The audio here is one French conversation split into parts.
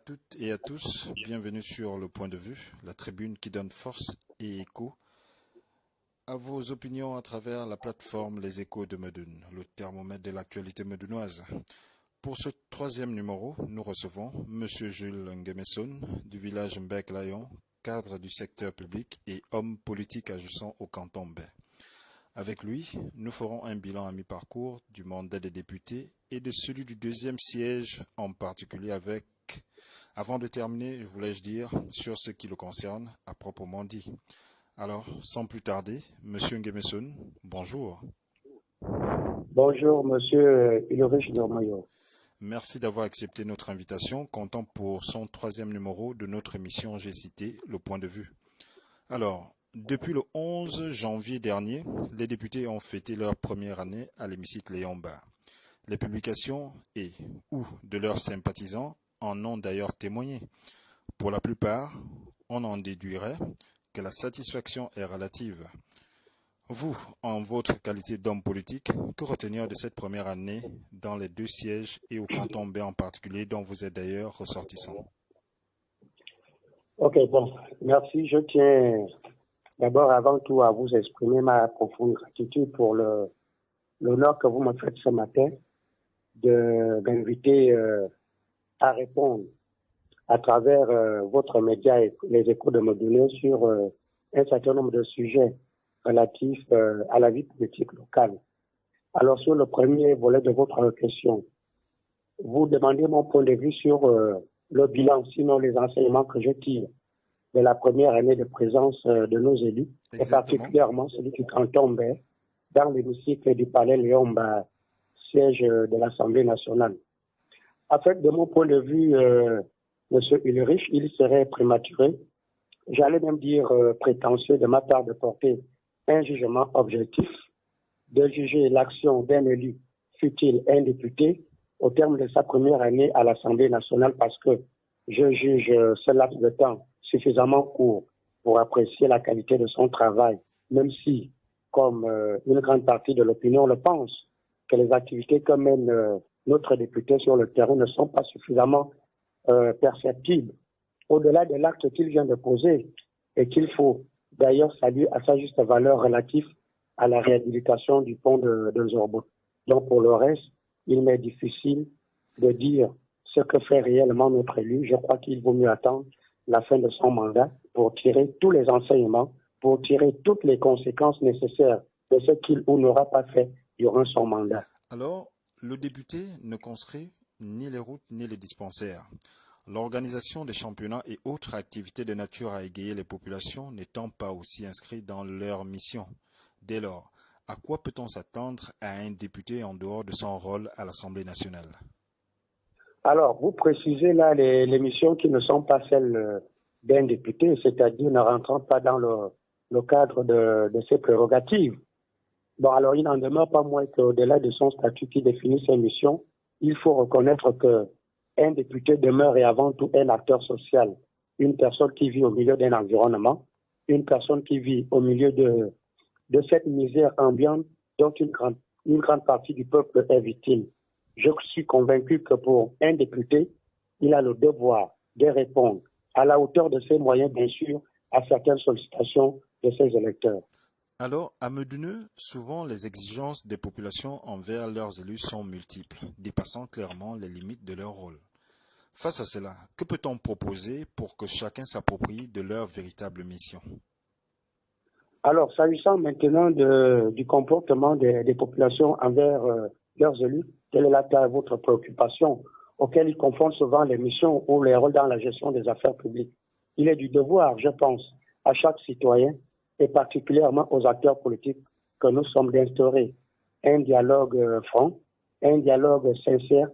toutes et à tous, bienvenue sur Le Point de Vue, la tribune qui donne force et écho à vos opinions à travers la plateforme Les Échos de Medoune, le thermomètre de l'actualité medounoise. Pour ce troisième numéro, nous recevons M. Jules Nguemeson du village Mbek-Layon, cadre du secteur public et homme politique agissant au canton Mbé. Avec lui, nous ferons un bilan à mi-parcours du mandat des députés et de celui du deuxième siège en particulier avant de terminer, voulais-je dire, sur ce qui le concerne à proprement dit. Alors, sans plus tarder, Monsieur Nguemeson, bonjour. Bonjour, Monsieur Ulrich Dormayo. Merci d'avoir accepté notre invitation, comptant pour son troisième numéro de notre émission J'ai cité Le Point de Vue. Alors, depuis le 11 janvier dernier, les députés ont fêté leur première année à l'hémicycle Léon-Bar. Les publications ou de leurs sympathisants en ont d'ailleurs témoigné. Pour la plupart, on en déduirait que la satisfaction est relative. Vous, en votre qualité d'homme politique, que retenir de cette première année dans les deux sièges et au canton Mbé en particulier, dont vous êtes d'ailleurs ressortissant? Ok, bon, merci. Je tiens d'abord avant tout à vous exprimer ma profonde gratitude pour l'honneur que vous me faites ce matin de m'inviter à répondre à travers votre média Les Échos de Medoune sur un certain nombre de sujets relatifs à la vie politique locale. Alors, sur le premier volet de votre question, vous demandez mon point de vue sur le bilan, sinon les enseignements que je tire de la première année de présence de nos élus, Exactement. et particulièrement celui du canton Mbé, dans l'hémicycle du palais Léon-Bar, siège de l'Assemblée nationale. En fait, de mon point de vue, Monsieur Ulrich, il serait prématuré, j'allais même dire prétentieux de ma part de porter un jugement objectif, de juger l'action d'un élu, fût-il un député, au terme de sa première année à l'Assemblée nationale, parce que je juge ce laps de temps suffisamment court pour apprécier la qualité de son travail, même si, comme une grande partie de l'opinion le pense, que les activités que mène notre député sur le terrain ne sont pas suffisamment perceptibles, au-delà de l'acte qu'il vient de poser et qu'il faut d'ailleurs saluer à sa juste valeur relative à la réhabilitation du pont de Zorbo. Donc pour le reste, il m'est difficile de dire ce que fait réellement notre élu. Je crois qu'il vaut mieux attendre la fin de son mandat pour tirer tous les enseignements, pour tirer toutes les conséquences nécessaires de ce qu'il ou n'aura pas fait durant son mandat. Alors, le député ne construit ni les routes ni les dispensaires. L'organisation des championnats et autres activités de nature à égayer les populations n'étant pas aussi inscrites dans leur mission. Dès lors, à quoi peut-on s'attendre à un député en dehors de son rôle à l'Assemblée nationale? Alors, vous précisez là les missions qui ne sont pas celles d'un député, c'est-à-dire ne rentrant pas dans le cadre de ses prérogatives. Bon, alors il n'en demeure pas moins qu'au-delà de son statut qui définit ses missions, il faut reconnaître qu'un député demeure et avant tout un acteur social, une personne qui vit au milieu d'un environnement, une personne qui vit au milieu de cette misère ambiante dont une grande partie du peuple est victime. Je suis convaincu que pour un député, il a le devoir de répondre à la hauteur de ses moyens, bien sûr, à certaines sollicitations de ses électeurs. Alors, à Medoune, souvent les exigences des populations envers leurs élus sont multiples, dépassant clairement les limites de leur rôle. Face à cela, que peut-on proposer pour que chacun s'approprie de leur véritable mission? Alors, s'agissant maintenant du comportement des populations envers leurs élus, quelle est votre préoccupation auquel ils confondent souvent les missions ou les rôles dans la gestion des affaires publiques? Il est du devoir, je pense, à chaque citoyen et particulièrement aux acteurs politiques que nous sommes d'instaurer un dialogue franc, un dialogue sincère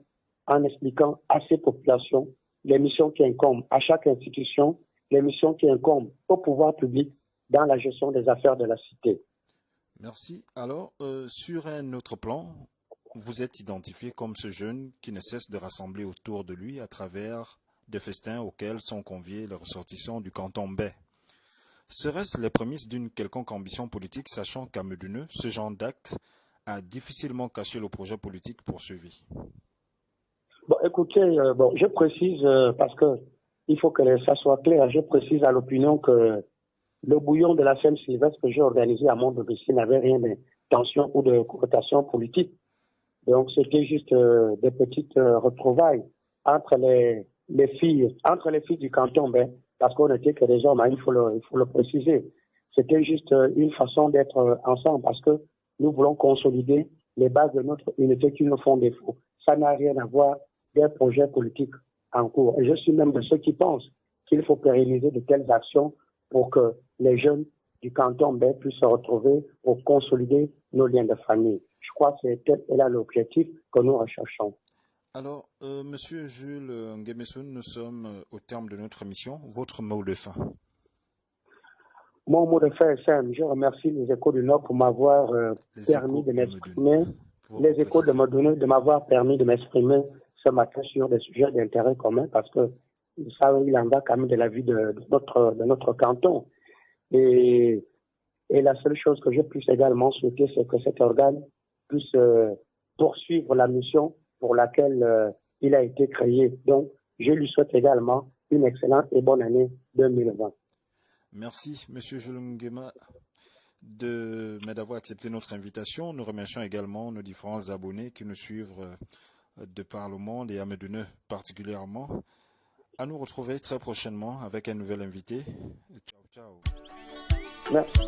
en expliquant à ces populations les missions qui incombent à chaque institution, les missions qui incombent au pouvoir public dans la gestion des affaires de la cité. Merci. Alors, sur un autre plan, vous êtes identifié comme ce jeune qui ne cesse de rassembler autour de lui à travers des festins auxquels sont conviés les ressortissants du canton Mbé. Serait-ce les prémices d'une quelconque ambition politique, sachant qu'à Medoune, ce genre d'acte a difficilement caché le projet politique poursuivi? Bon, écoutez, je précise parce que il faut que ça soit clair. Je précise à l'opinion que le bouillon de la Saint-Sylvestre que j'ai organisé à mon domicile n'avait rien de tension ou de connotation politique. Donc, c'était juste des petites retrouvailles entre entre les filles du canton, parce qu'on n'était que des hommes, hein, il faut le préciser. C'était juste une façon d'être ensemble parce que nous voulons consolider les bases de notre unité qui nous font défaut. Ça n'a rien à voir des projets politiques en cours. Et je suis même de ceux qui pensent qu'il faut pérenniser de telles actions pour que les jeunes du canton puissent se retrouver pour consolider nos liens de famille. Je crois que c'est tel est là l'objectif que nous recherchons. Alors, Monsieur Jules Nguemesoun, nous sommes au terme de notre émission. Votre mot de fin. Mon mot de fin est simple. Je remercie les Échos du Nord pour m'avoir permis de m'exprimer. Les Échos de Medoune de m'avoir permis de m'exprimer ce matin sur des sujets d'intérêt commun parce que ça, il en va quand même de la vie de notre canton. Et la seule chose que je puisse également souhaiter, c'est que cet organe puisse poursuivre la mission pour laquelle il a été créé. Donc, je lui souhaite également une excellente et bonne année 2020. Merci, Monsieur Jules Nguema, d'avoir accepté notre invitation. Nous remercions également nos différents abonnés qui nous suivent de par le monde et à Medoune particulièrement. À nous retrouver très prochainement avec un nouvel invité. Ciao, ciao. Merci.